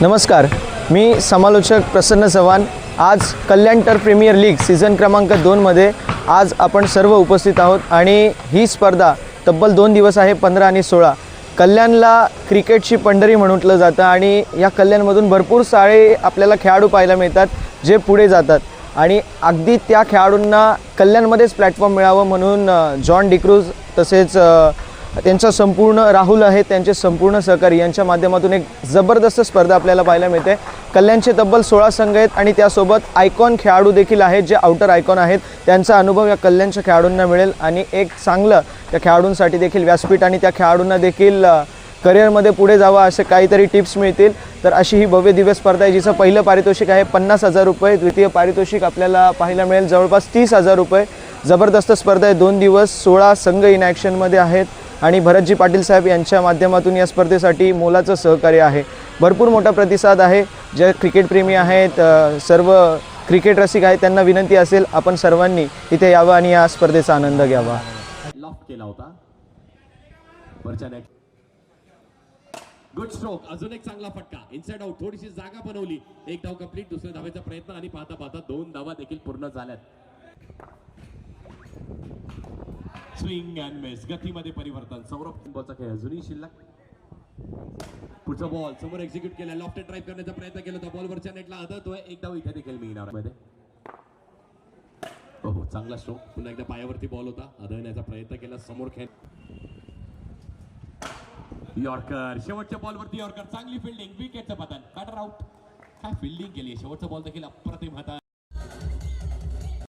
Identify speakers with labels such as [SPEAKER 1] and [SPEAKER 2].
[SPEAKER 1] नमस्कार, मी समालोचक प्रसन्न चव्हाण। आज कल्याण टर्फ प्रीमियर लीग सीझन क्रमांक 2 मध्ये आज आपण सर्व उपस्थित आहोत आणि ही स्पर्धा तब्बल 2 दिवस आहे, 15 आणि 16। कल्याणला क्रिकेटची पंढरी म्हटलं जातं आणि या कल्याणमधून भरपूर सारे आपल्याला खेळाडू पाहायला मिळतात जे पुढे जातात आणि अगदी त्या खेळाडूंना कल्याणमध्येच प्लॅटफॉर्म मिळावं म्हणून जॉन डिक्रूज तसेच त्यांचा संपूर्ण राहुल आहे त्यांचे संपूर्ण सहकारी यांच्या माध्यमातून एक जबरदस्त स्पर्धा आपल्याला पाहायला मिळते। कल्याणचे तब्बल 16 संघ आहेत आणि त्यासोबत आयकॉन खेळाडू देखील आहेत जे आउटर आयकॉन आहेत। त्यांचा अनुभव या कल्याणच्या खेळाडूंना मिळेल आणि एक चांगलं त्या खेळाडूंसाठी देखील व्यासपीठ आणि त्या खेळाडूंना देखील करिअरमध्ये पुढे जावं असे काहीतरी टिप्स मिळतील। तर अशी ही भव्य दिव्य स्पर्धा आहे जिचं पहिलं पारितोषिक आहे 50,000 रुपये, द्वितीय पारितोषिक आपल्याला पाहायला मिळेल जवळपास 30,000 रुपये। जबरदस्त स्पर्धा आहे, 2 दिवस 16 संघ इन ॲक्शनमध्ये आहेत आणि भरतजी पाटील साहेब यांच्या माध्यमातून या स्पर्धेसाठी मोलाचं सहकार्य आहे। भरपूर मोठा प्रतिसाद आहे। जे क्रिकेट प्रेमी आहेत, सर्व क्रिकेट रसिक आहेत, त्यांना विनंती असेल आपण सर्वांनी इथे यावं आणि या स्पर्धेचा आनंद घ्यावा।
[SPEAKER 2] लॉफ्ट केला होता वरच्या नेट, गुड स्ट्रोक, अजून एक चांगला फटका, इनसाइड आउट, थोडीशी जागा बनवली, एक धाव कंप्लीट, दुसऱ्या धावेचा प्रयत्न आणि पाहता पाहता 2 धावा देखील पूर्ण झाल्यात। स्विंग अँड मिस, गतीमध्ये परिवर्तन, सौरभ बॉलचा खेळ अजूनही शिल्लक। पुढचा बॉल समोर एक्झिक्यूट केला, लॉफ्ट ड्राइव्ह करण्याचा प्रयत्न केला होता, बॉल वरच्या नेटला आदळतोय, एक धाव इथे देखील मिळणार मध्ये। हो, चांगला स्ट्रोक, पुन्हा एकदा पायावरती बॉल होता, आदळण्याचा प्रयत्न केला, समोर खेळ, यॉर्कर, शेवटच्या बॉलवरती यॉर्कर, चांगली फिल्डिंग, विकेटचं पतन, बॅटर आउट। काय फिल्डिंग केली, शेवटचा बॉल देखील अप्रतिम हातात।